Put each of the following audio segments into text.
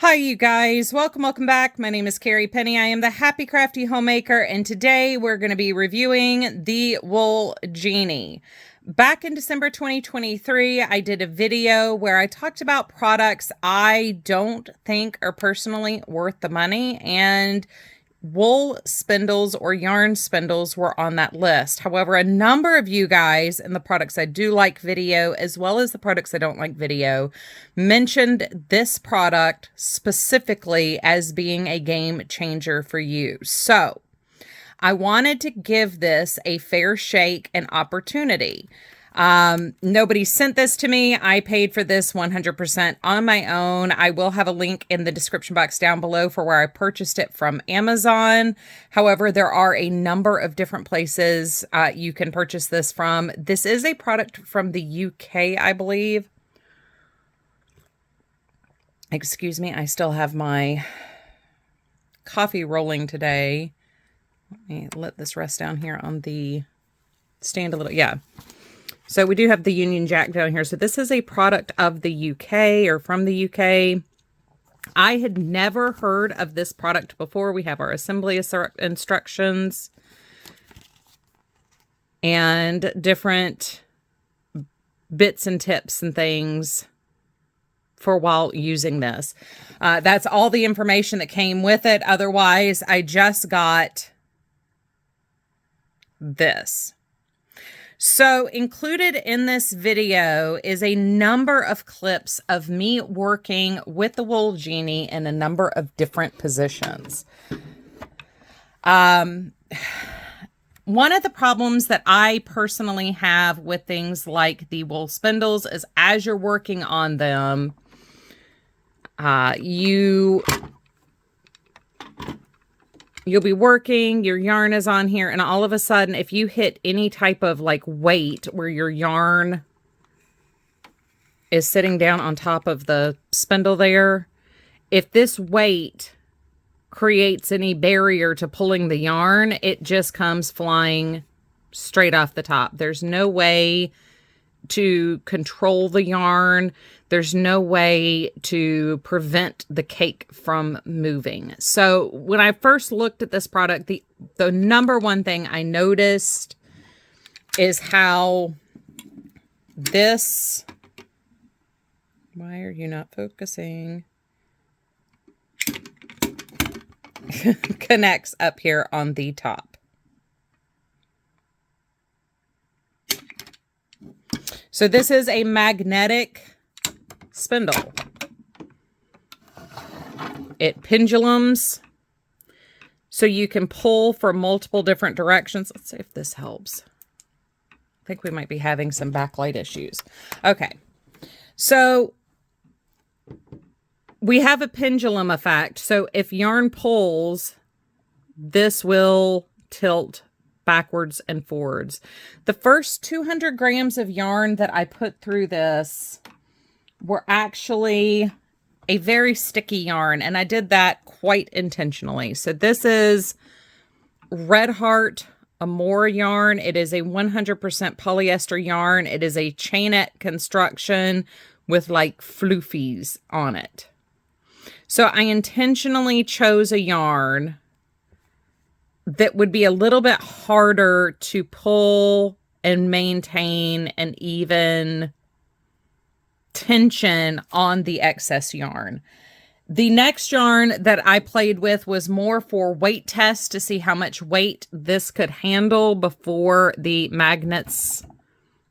Hi, you guys. Welcome back. My name is Carrie Penny. I am the Happy Crafty Homemaker, and today we're going to be reviewing the wool Jeanie. Back in December 2023, I did a video where I talked about products I don't think are personally worth the money, and wool spindles or yarn spindles were on that list. However, a number of you guys in the products I do like video, as well as the products I don't like video, mentioned this product specifically as being a game changer for you. So I wanted to give this a fair shake and opportunity. Nobody sent this to me. I paid for this 100% on my own. I will have a link in the description box down below for where I purchased it from Amazon. However, there are a number of different places you can purchase this from. This is a product from the UK, I believe. Excuse me, I still have my coffee rolling today. Let me let this rest down here on the stand a little. Yeah. So we do have the Union Jack down here. So this is a product of the UK or from the UK. I had never heard of this product before. We have our assembly instructions and different bits and tips and things for while using this. That's all the information that came with it. Otherwise, I just got this. So included in this video is a number of clips of me working with the wool Jeanie in a number of different positions. One of the problems that I personally have with things like the wool spindles is as you're working on them, you'll be working, your yarn is on here, and all of a sudden, if you hit any type of like weight where your yarn is sitting down on top of the spindle there, if this weight creates any barrier to pulling the yarn, it just comes flying straight off the top. There's no way to control the yarn. There's no way to prevent the cake from moving. So when I first looked at this product, the number one thing I noticed is how this, why are you not focusing? Connects up here on the top. So this is a magnetic spindle. It pendulums, so you can pull for multiple different directions. Let's see if this helps. I think we might be having some backlight issues. Okay, so we have a pendulum effect. So if yarn pulls, this will tilt backwards and forwards. The first 200 grams of yarn that I put through this were actually a very sticky yarn, and I did that quite intentionally. So this is Red Heart Angora yarn. It is a 100% polyester yarn. It is a chainette construction with like floofies on it. So I intentionally chose a yarn that would be a little bit harder to pull and maintain an even tension on the excess yarn. The next yarn that I played with was more for weight tests to see how much weight this could handle before the magnets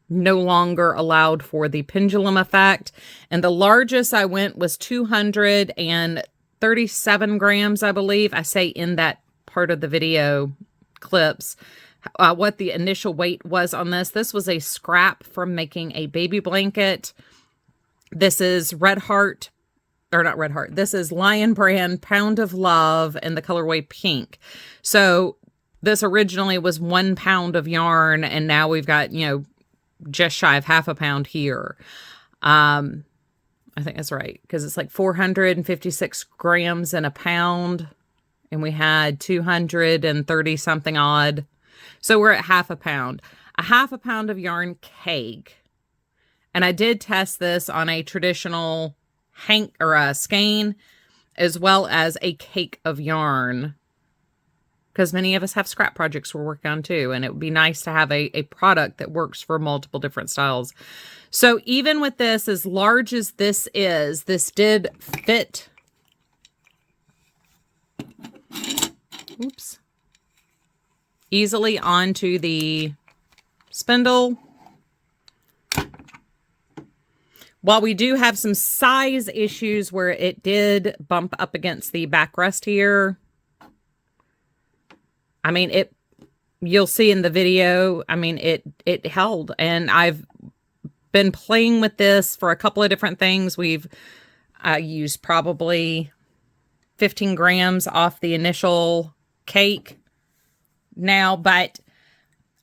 no longer allowed for the pendulum effect. And the largest I went was 237 grams, I believe. I say in that part of the video clips what the initial weight was on this. This was a scrap from making a baby blanket. This is Red Heart, or not Red Heart. This is Lion Brand Pound of Love in the colorway pink. So this originally was 1 pound of yarn, and now we've got, you know, just shy of half a pound here. I think that's right, because it's like 456 grams in a pound. And we had 230 something odd. So we're at half a pound. A half a pound of yarn cake. And I did test this on a traditional skein. as well as a cake of yarn, because many of us have scrap projects we're working on too, and it would be nice to have a product that works for multiple different styles. So even with this, as large as this is, this did fit. Oops. Easily onto the spindle. While we do have some size issues where it did bump up against the backrest here, I mean, you'll see in the video, I mean, it held, and I've been playing with this for a couple of different things. We've used probably 15 grams off the initial cake now, but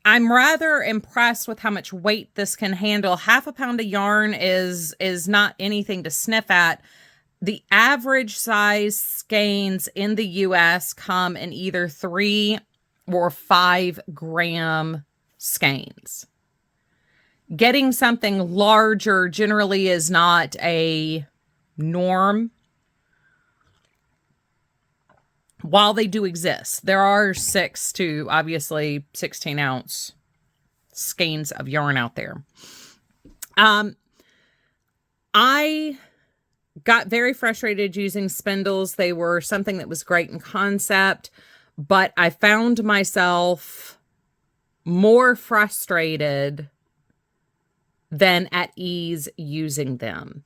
I'm rather impressed with how much weight this can handle. Half a pound of yarn is not anything to sniff at. The average size skeins in the US come in either 3 or 5 gram skeins. Getting something larger generally is not a norm. While they do exist, there are 6 to obviously 16 ounce skeins of yarn out there. I got very frustrated using spindles. They were something that was great in concept, but I found myself more frustrated than at ease using them.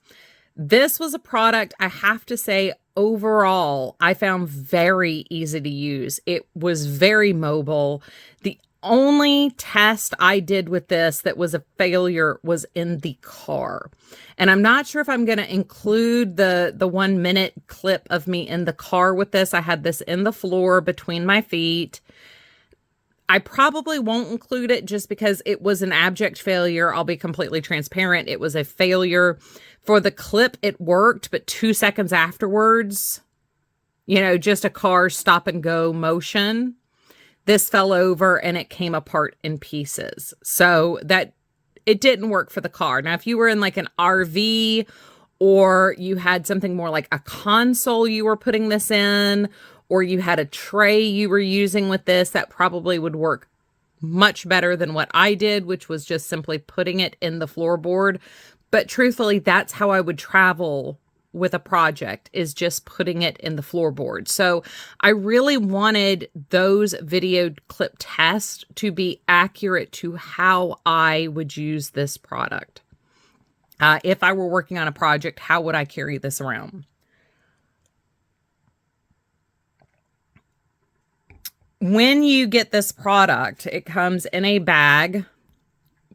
This was a product, I have to say, overall, I found very easy to use. It was very mobile. The only test I did with this that was a failure was in the car. And I'm not sure if I'm going to include the 1 minute clip of me in the car with this. I had this in the floor between my feet. I probably won't include it just because it was an abject failure. I'll be completely transparent. It was a failure. For the clip, it worked, but 2 seconds afterwards, you know, just a car stop and go motion, this fell over and it came apart in pieces. So that it didn't work for the car. Now, if you were in like an RV or you had something more like a console you were putting this in, or you had a tray you were using with this, that probably would work much better than what I did, which was just simply putting it in the floorboard. But truthfully, that's how I would travel with a project, is just putting it in the floorboard. So I really wanted those video clip tests to be accurate to how I would use this product. If I were working on a project, how would I carry this around? When you get this product, it comes in a bag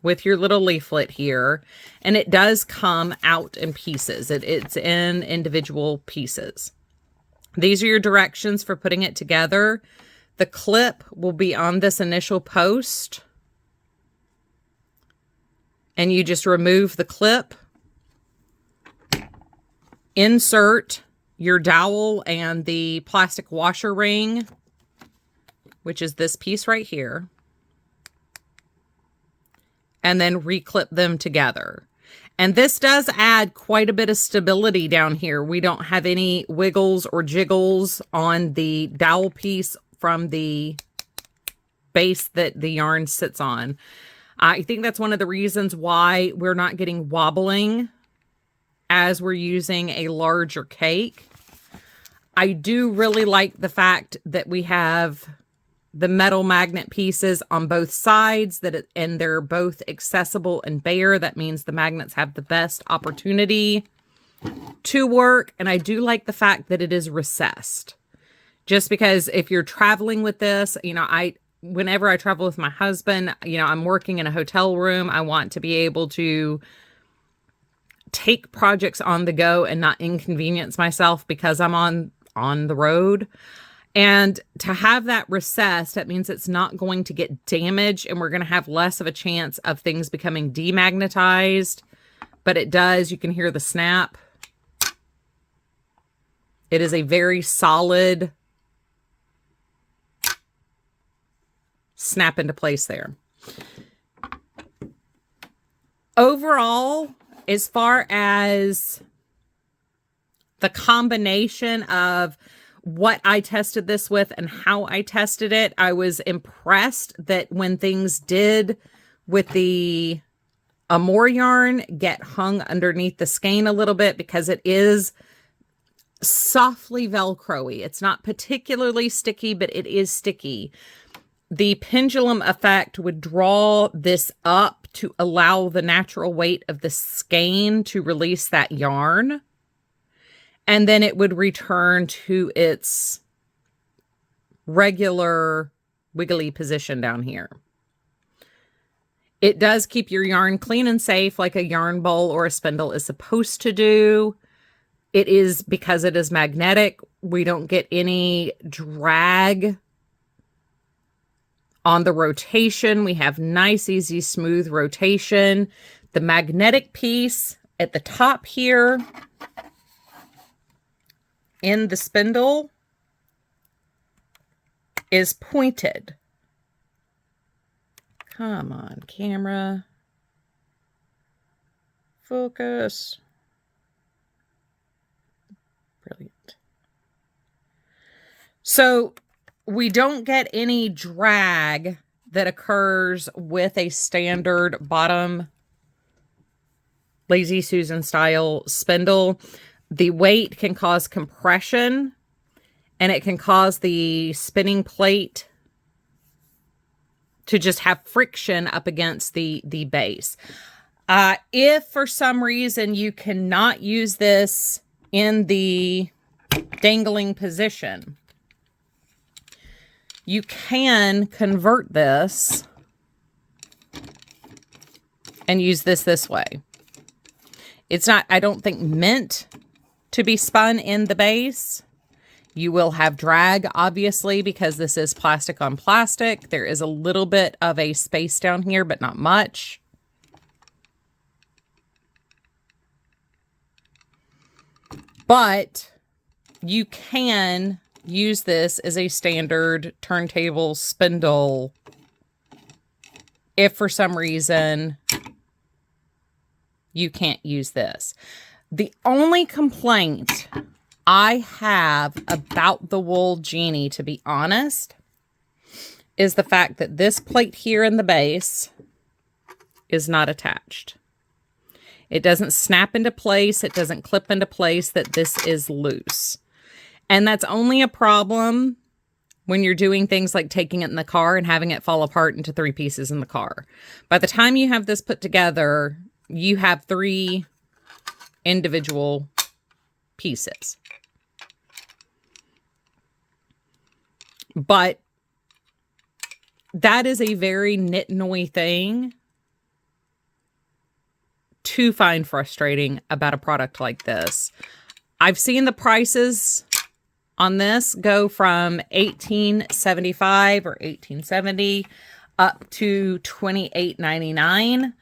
with your little leaflet here, and it does come out in pieces. It's in individual pieces. These are your directions for putting it together. The clip will be on this initial post, and you just remove the clip, insert your dowel and the plastic washer ring, which is this piece right here, and then reclip them together. And this does add quite a bit of stability down here. We don't have any wiggles or jiggles on the dowel piece from the base that the yarn sits on. I think that's one of the reasons why we're not getting wobbling as we're using a larger cake. I do really like the fact that we have the metal magnet pieces on both sides, and they're both accessible and bare. That means the magnets have the best opportunity to work. And I do like the fact that it is recessed, just because if you're traveling with this, you know, whenever I travel with my husband, you know, I'm working in a hotel room. I want to be able to take projects on the go and not inconvenience myself because I'm on the road. And to have that recessed, that means it's not going to get damaged, and we're going to have less of a chance of things becoming demagnetized. But it does, you can hear the snap. It is a very solid snap into place there. Overall, as far as the combination of what I tested this with and how I tested it, I was impressed that when things did with the Amore yarn get hung underneath the skein a little bit, because it is softly Velcro-y. It's not particularly sticky, but it is sticky. The pendulum effect would draw this up to allow the natural weight of the skein to release that yarn. And then it would return to its regular wiggly position down here. It does keep your yarn clean and safe like a yarn bowl or a spindle is supposed to do. It is, because it is magnetic, we don't get any drag on the rotation. We have nice, easy, smooth rotation. The magnetic piece at the top here in the spindle is pointed. Come on, camera. Focus. Brilliant. So we don't get any drag that occurs with a standard bottom Lazy Susan style spindle. The weight can cause compression, and it can cause the spinning plate to just have friction up against the base. If for some reason you cannot use this in the dangling position, you can convert this and use this way. It's not, I don't think, meant to be spun in the base. You will have drag, obviously, because this is plastic on plastic. There is a little bit of a space down here, but not much. But you can use this as a standard turntable spindle if for some reason you can't use this. The only complaint I have about the wool Jeanie, to be honest, is the fact that this plate here in the base is not attached. It doesn't snap into place. It doesn't clip into place, that this is loose. And that's only a problem when you're doing things like taking it in the car and having it fall apart into 3 pieces in the car. By the time you have this put together, you have 3 individual pieces. But that is a very nit-noy thing to find frustrating about a product like this. I've seen the prices on this go from $18.75 or $18.70 up to $28.99.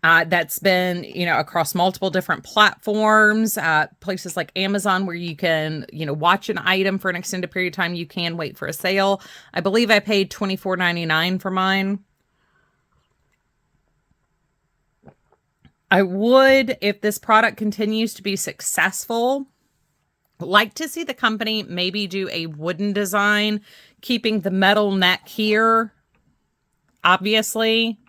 That's been, across multiple different platforms, places like Amazon, where you can, watch an item for an extended period of time. You can wait for a sale. I believe I paid $24.99 for mine. I would, if this product continues to be successful, like to see the company maybe do a wooden design, keeping the metal neck here, obviously,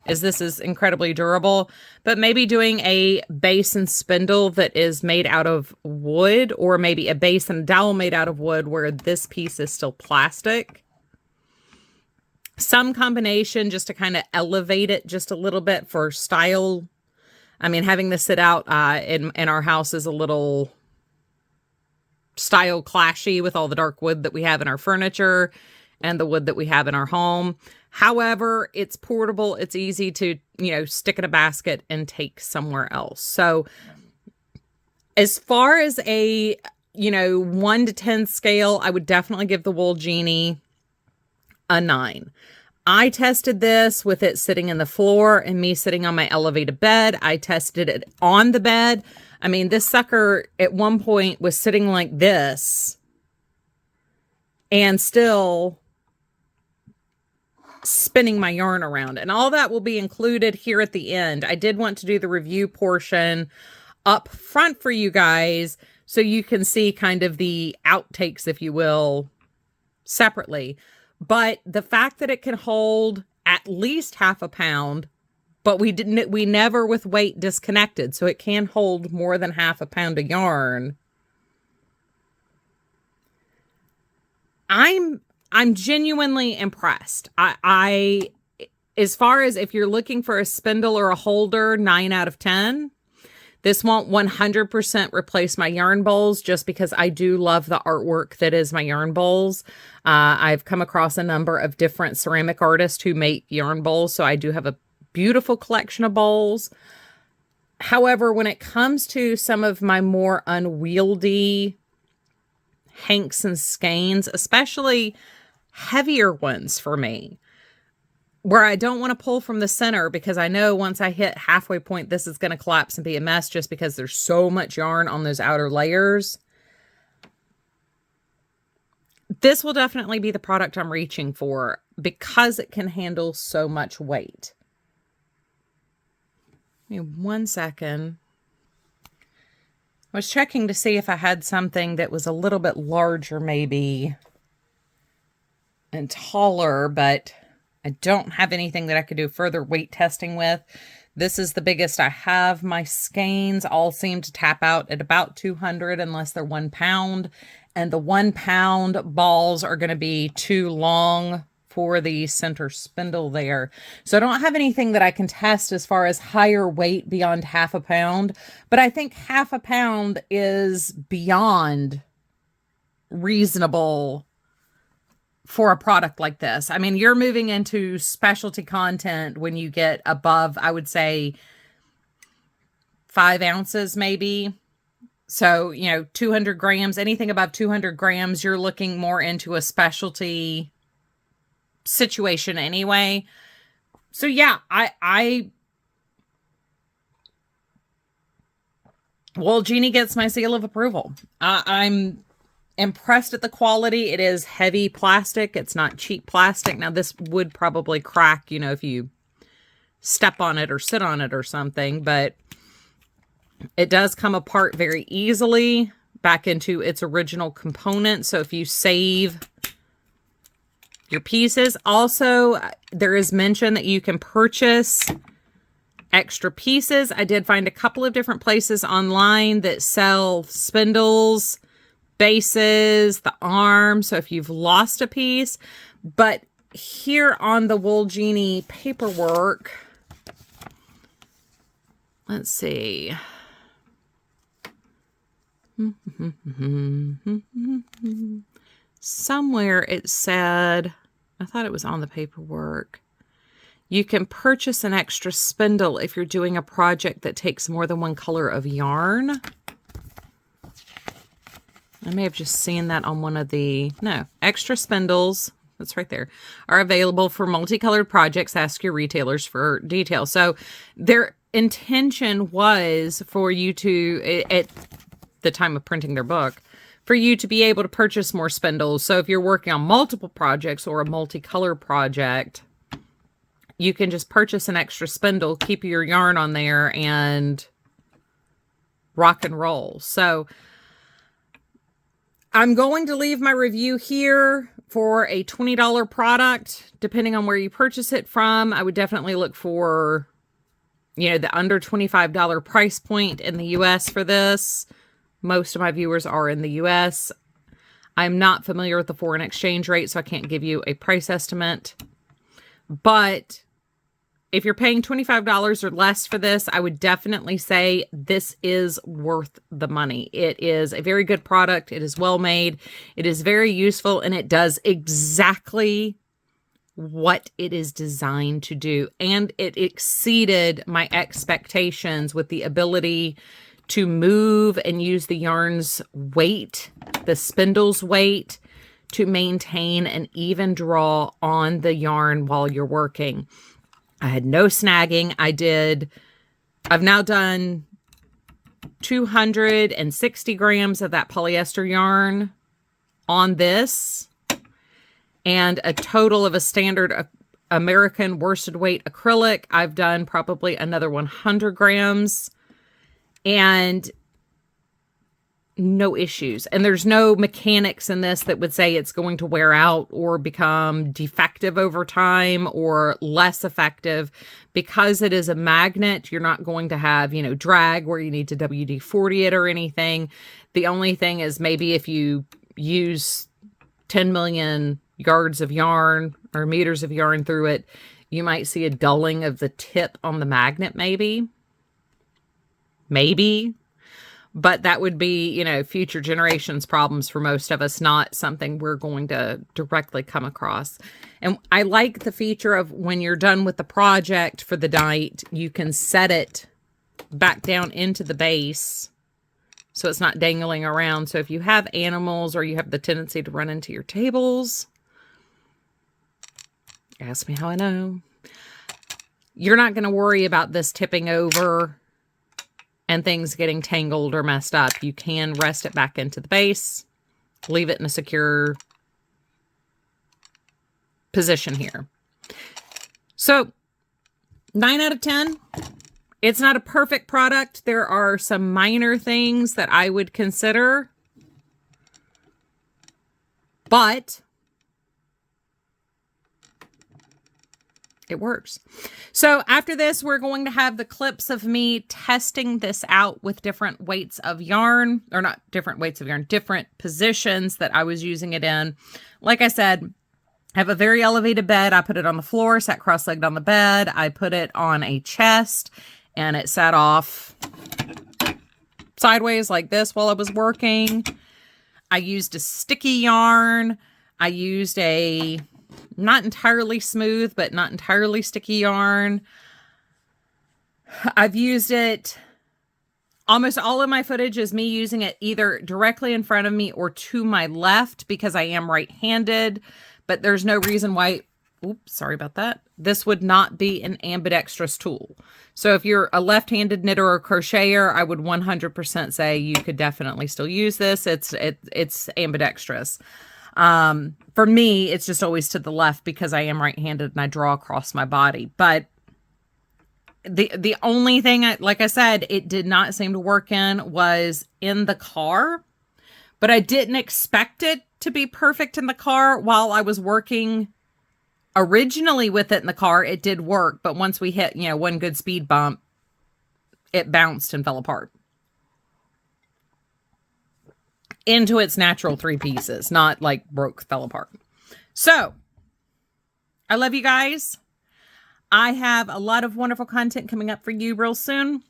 as this is incredibly durable, but maybe doing a base and spindle that is made out of wood, or maybe a base and dowel made out of wood where this piece is still plastic. Some combination just to kind of elevate it just a little bit for style. I mean, having this sit out in our house is a little style clashy with all the dark wood that we have in our furniture and the wood that we have in our home. However, it's portable. It's easy to, stick in a basket and take somewhere else. So as far as a, 1 to 10 scale, I would definitely give the wool Jeanie a 9. I tested this with it sitting in the floor and me sitting on my elevated bed. I tested it on the bed. I mean, this sucker at one point was sitting like this and still spinning my yarn around. And all that will be included here at the end. I did want to do the review portion up front for you guys so you can see kind of the outtakes, if you will, separately. But the fact that it can hold at least half a pound, but we never with weight disconnected, so it can hold more than half a pound of yarn. I'm genuinely impressed. I as far as if you're looking for a spindle or a holder, 9 out of 10. This won't 100% replace my yarn bowls, just because I do love the artwork that is my yarn bowls. I've come across a number of different ceramic artists who make yarn bowls, so I do have a beautiful collection of bowls. However, when it comes to some of my more unwieldy hanks and skeins, especially heavier ones for me, where I don't want to pull from the center, because I know once I hit halfway point, this is going to collapse and be a mess, just because there's so much yarn on those outer layers. This will definitely be the product I'm reaching for, because it can handle so much weight. Give me 1 second. I was checking to see if I had something that was a little bit larger maybe and taller, but I don't have anything that I could do further weight testing with. This is the biggest I have. My skeins all seem to tap out at about 200 unless they're 1 pound. And the 1 pound balls are going to be too long for the center spindle there. So I don't have anything that I can test as far as higher weight beyond half a pound. But I think half a pound is beyond reasonable for a product like this. I mean, you're moving into specialty content when you get above, I would say, 5 ounces maybe. So, 200 grams, anything above 200 grams, you're looking more into a specialty situation anyway. So yeah, well, Jeanie gets my seal of approval. I'm impressed at the quality. It is heavy plastic. It's not cheap plastic. Now, this would probably crack, if you step on it or sit on it or something, but it does come apart very easily back into its original component. So if you save your pieces, also, there is mention that you can purchase extra pieces. I did find a couple of different places online that sell spindles, bases, the arm, so if you've lost a piece. But here on the Wool Jeanie paperwork, let's see. Somewhere it said, I thought it was on the paperwork, you can purchase an extra spindle if you're doing a project that takes more than one color of yarn. I may have just seen that on one of the, no, extra spindles, that's right there, are available for multicolored projects. Ask your retailers for details. So their intention was for you to, at the time of printing their book, for you to be able to purchase more spindles. So if you're working on multiple projects or a multicolor project, you can just purchase an extra spindle, keep your yarn on there, and rock and roll. So I'm going to leave my review here for a $20 product, depending on where you purchase it from. I would definitely look for, the under $25 price point in the US for this. Most of my viewers are in the US. I'm not familiar with the foreign exchange rate, so I can't give you a price estimate. But if you're paying $25 or less for this, I would definitely say this is worth the money. It is a very good product. It is well made. It is very useful, and it does exactly what it is designed to do. And it exceeded my expectations with the ability to move and use the yarn's weight, the spindle's weight, to maintain an even draw on the yarn while you're working. I had no snagging. I've now done 260 grams of that polyester yarn on this, and a total of a standard American worsted weight acrylic. I've done probably another 100 grams. And no issues. And there's no mechanics in this that would say it's going to wear out or become defective over time or less effective. Because it is a magnet, you're not going to have, you know, drag where you need to WD-40 it or anything. The only thing is maybe if you use 10 million yards of yarn or meters of yarn through it, you might see a dulling of the tip on the magnet, maybe. But that would be, you know, future generations problems for most of us, not something we're going to directly come across. And I like the feature of when you're done with the project for the night, you can set it back down into the base so it's not dangling around. So if you have animals or you have the tendency to run into your tables, ask me how I know, you're not going to worry about this tipping over and things getting tangled or messed up. You can rest it back into the base, leave it in a secure position here. So 9 out of 10. It's not a perfect product. There are some minor things that I would consider, but it works. So after this, we're going to have the clips of me testing this out with different weights of yarn, or not different weights of yarn, different positions that I was using it in. Like I said, I have a very elevated bed. I put it on the floor, sat cross-legged on the bed. I put it on a chest and it sat off sideways like this while I was working. I used a sticky yarn. I used a not entirely smooth, but not entirely sticky yarn. I've used it, almost all of my footage is me using it either directly in front of me or to my left because I am right-handed, but there's no reason why, oops, sorry about that. This would not be an ambidextrous tool. So if you're a left-handed knitter or crocheter, I would 100% say you could definitely still use this. It's ambidextrous. For me, it's just always to the left because I am right-handed and I draw across my body. But the only thing, like I said, it did not seem to work in was in the car. But I didn't expect it to be perfect in the car while I was working originally with it in the car. It did work. But once we hit, you know, one good speed bump, it bounced and fell apart into its natural 3 pieces, not like fell apart. So I love you guys. I have a lot of wonderful content coming up for you real soon.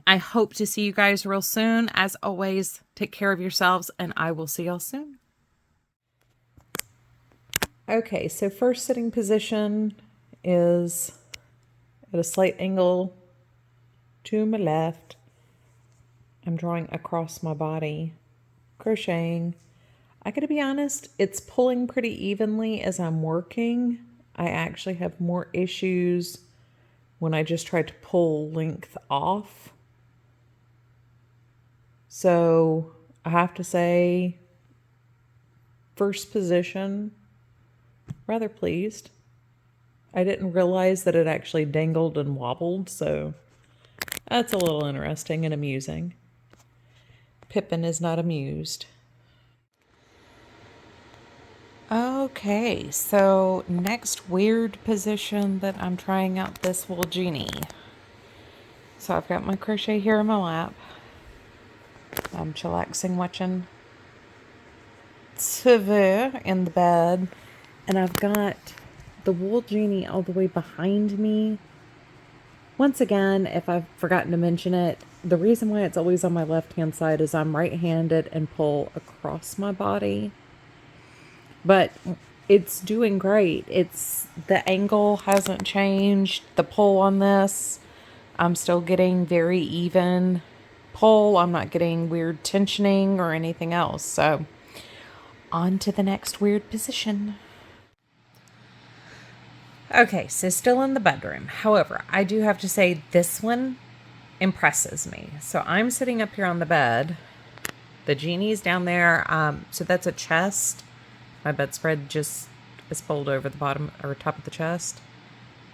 I hope to see you guys real soon. As always, take care of yourselves and I will see y'all soon. Okay, so first sitting position is at a slight angle to my left. I'm drawing across my body, crocheting. I gotta be honest, it's pulling pretty evenly as I'm working. I actually have more issues when I just try to pull length off. So I have to say, first position, rather pleased. I didn't realize that it actually dangled and wobbled, so that's a little interesting and amusing. Pippin is not amused. Okay, so next weird position that I'm trying out this wool Jeanie. So I've got my crochet here in my lap. I'm chillaxing watching TV in the bed. And I've got the wool Jeanie all the way behind me. Once again, if I've forgotten to mention it, the reason why it's always on my left-hand side is I'm right-handed and pull across my body. But it's doing great. The angle hasn't changed. The pull on this, I'm still getting very even pull. I'm not getting weird tensioning or anything else. So on to the next weird position. Okay, so still in the bedroom. However, I do have to say this one impresses me. So I'm sitting up here on the bed. The Jeanie's down there. So that's a chest. My bedspread just is folded over the bottom or top of the chest.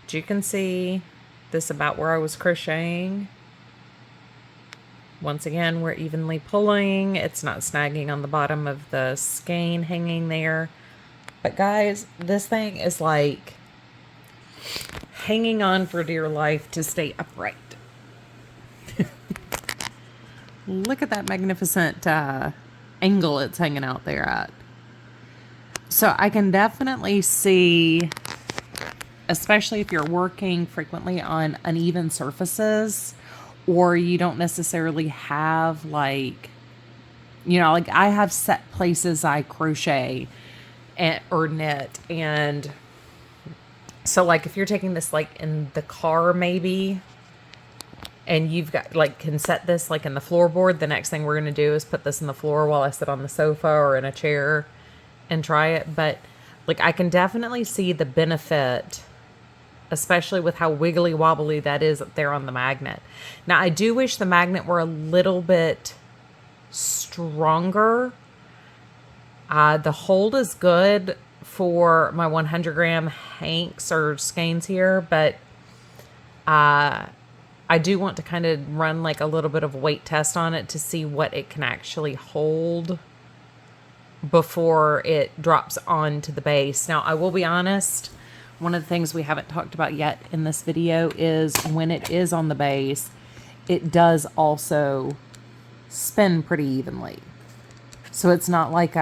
But you can see this about where I was crocheting. Once again, we're evenly pulling. It's not snagging on the bottom of the skein hanging there. But guys, this thing is like hanging on for dear life to stay upright. Look at that magnificent angle it's hanging out there at. So I can definitely see, especially if you're working frequently on uneven surfaces, or you don't necessarily have like, like I have set places I crochet or knit. And so like if you're taking this like in the car maybe, and you've got like can set this like in the floorboard, the next thing we're going to do is put this in the floor while I sit on the sofa or in a chair and try it. But like I can definitely see the benefit, especially with how wiggly wobbly that is up there on the magnet. Now I do wish the magnet were a little bit stronger. The hold is good for my 100 gram hanks or skeins here, but I do want to kind of run like a little bit of a weight test on it to see what it can actually hold before it drops onto the base. Now, I will be honest, one of the things we haven't talked about yet in this video is when it is on the base, it does also spin pretty evenly. So it's not like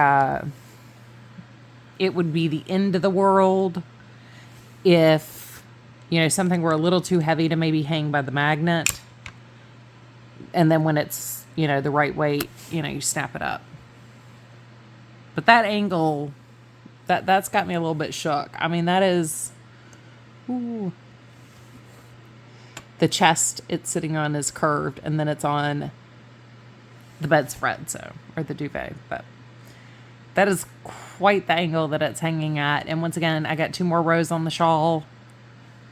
it would be the end of the world if something were a little too heavy to maybe hang by the magnet. And then when it's, the right weight, you snap it up. But that angle, that's got me a little bit shook. I mean, that is, ooh. The chest it's sitting on is curved, and then it's on the bedspread, or the duvet. But that is quite the angle that it's hanging at. And once again, I got 2 more rows on the shawl.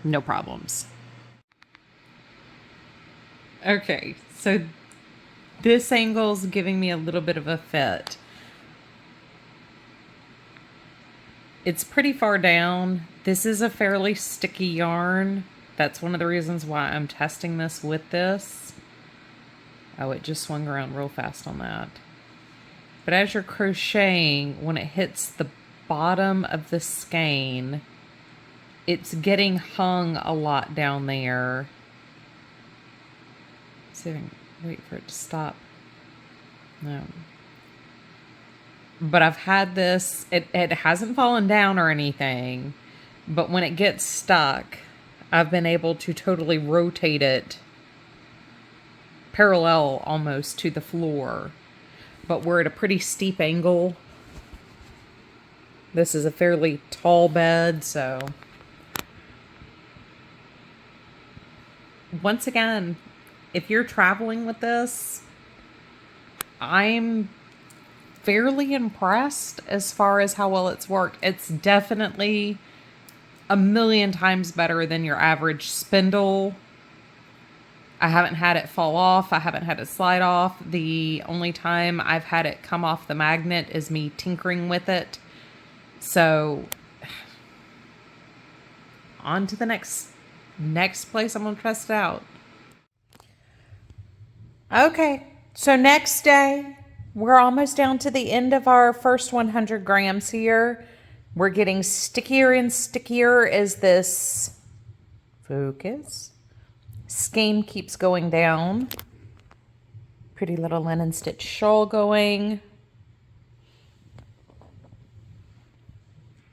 No problems. Okay, so this angle's giving me a little bit of a fit. It's pretty far down. This is a fairly sticky yarn. That's one of the reasons why I'm testing this with this. Oh, it just swung around real fast on that. But as you're crocheting, when it hits the bottom of the skein, it's getting hung a lot down there. Let's see if I can wait for it to stop. No. But I've had this, it hasn't fallen down or anything, but when it gets stuck, I've been able to totally rotate it parallel almost to the floor. But we're at a pretty steep angle. This is a fairly tall bed, so once again, if you're traveling with this, I'm fairly impressed as far as how well it's worked. It's definitely a million times better than your average spindle. I haven't had it fall off. I haven't had it slide off. The only time I've had it come off the magnet is me tinkering with it. So on to the next place I'm going to test it out. Okay, so next day, we're almost down to the end of our first 100 grams here. We're getting stickier and stickier as this skein keeps going down. Pretty little linen stitch shawl going.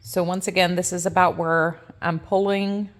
So once again, this is about where I'm pulling.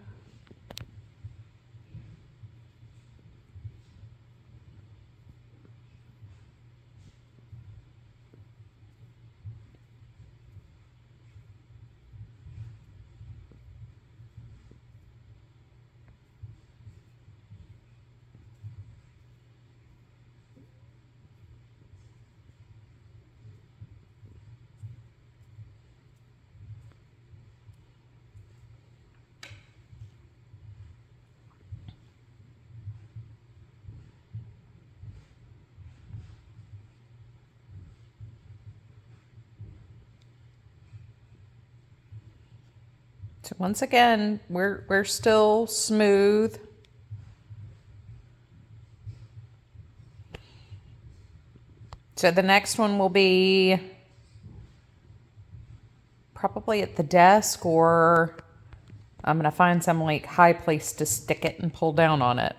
So once again, we're still smooth. So the next one will be probably at the desk, or I'm going to find some like high place to stick it and pull down on it.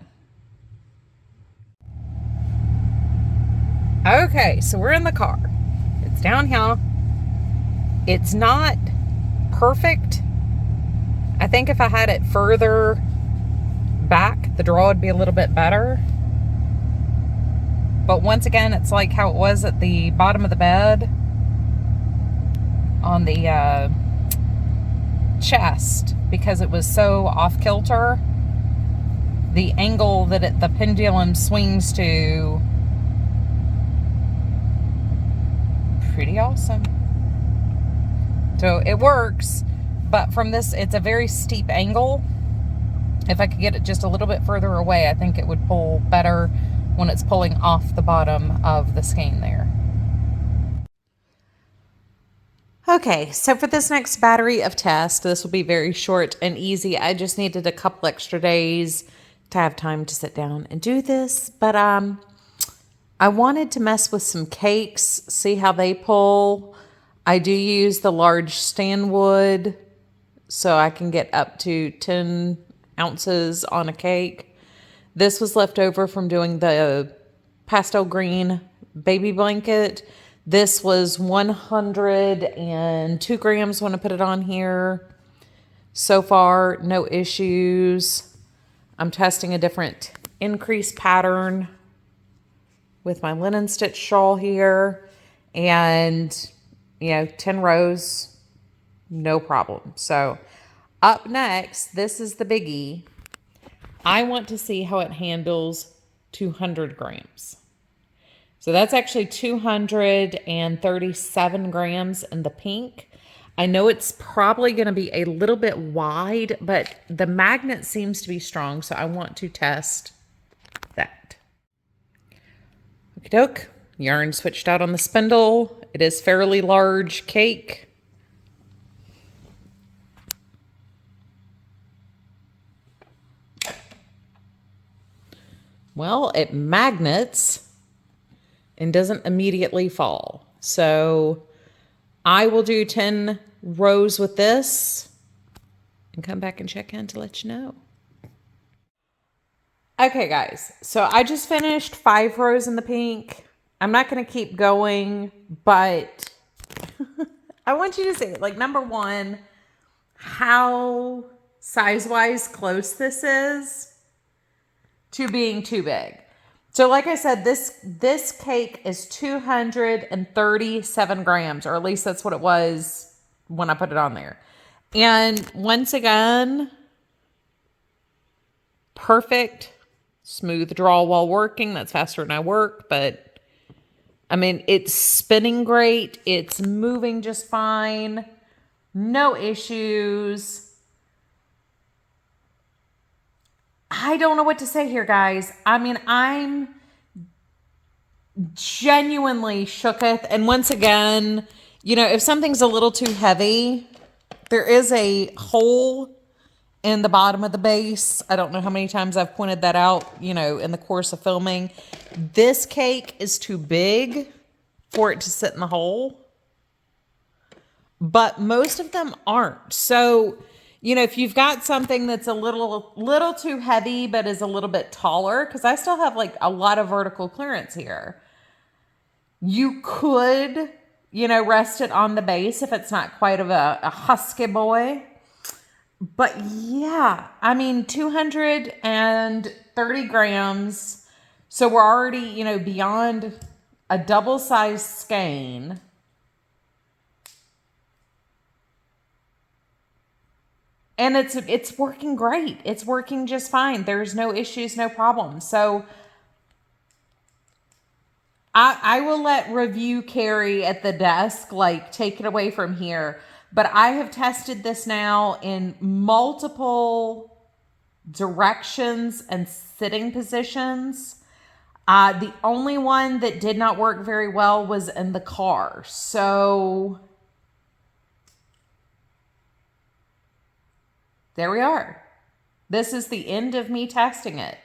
Okay, so we're in the car. It's down here. It's not perfect. I think if I had it further back, the draw would be a little bit better. But once again, it's like how it was at the bottom of the bed on the chest, because it was so off kilter. The angle that the pendulum swings to, pretty awesome. So it works, but from this, it's a very steep angle. If I could get it just a little bit further away, I think it would pull better when it's pulling off the bottom of the skein there. Okay, so for this next battery of tests, this will be very short and easy. I just needed a couple extra days to have time to sit down and do this, but I wanted to mess with some cakes, see how they pull. I do use the large stand wood, so I can get up to 10 ounces on a cake. This was left over from doing the pastel green baby blanket. This was 102 grams when I put it on here. So far, no issues. I'm testing a different increase pattern with my linen stitch shawl here, and 10 rows, no problem. So up next, this is the biggie. I want to see how it handles 200 grams. So that's actually 237 grams in the pink. I know it's probably going to be a little bit wide, but the magnet seems to be strong, so I want to test that. Okie doke. Yarn switched out on the spindle. It is fairly large cake. Well, it magnets and doesn't immediately fall. So I will do 10 rows with this and come back and check in to let you know. Okay, guys, so I just finished 5 rows in the pink. I'm not going to keep going, but I want you to see, like, number one, how size-wise close this is to being too big. So like I said, this cake is 237 grams, or at least that's what it was when I put it on there. And once again, perfect, smooth draw while working. That's faster than I work, but I mean, it's spinning great. It's moving just fine. No issues. I don't know what to say here, guys. I mean, I'm genuinely shooketh. And once again, if something's a little too heavy, there is a hole in the bottom of the base. I don't know how many times I've pointed that out, in the course of filming. This cake is too big for it to sit in the hole, but most of them aren't. So, if you've got something that's a little too heavy, but is a little bit taller, because I still have like a lot of vertical clearance here, you could, rest it on the base if it's not quite of a husky boy. But yeah, I mean, 230 grams. So we're already, beyond a double-sized skein. And it's working great. It's working just fine. There's no issues, no problems. So I will let review Carrie at the desk, take it away from here. But I have tested this now in multiple directions and sitting positions. The only one that did not work very well was in the car. So there we are. This is the end of me testing it.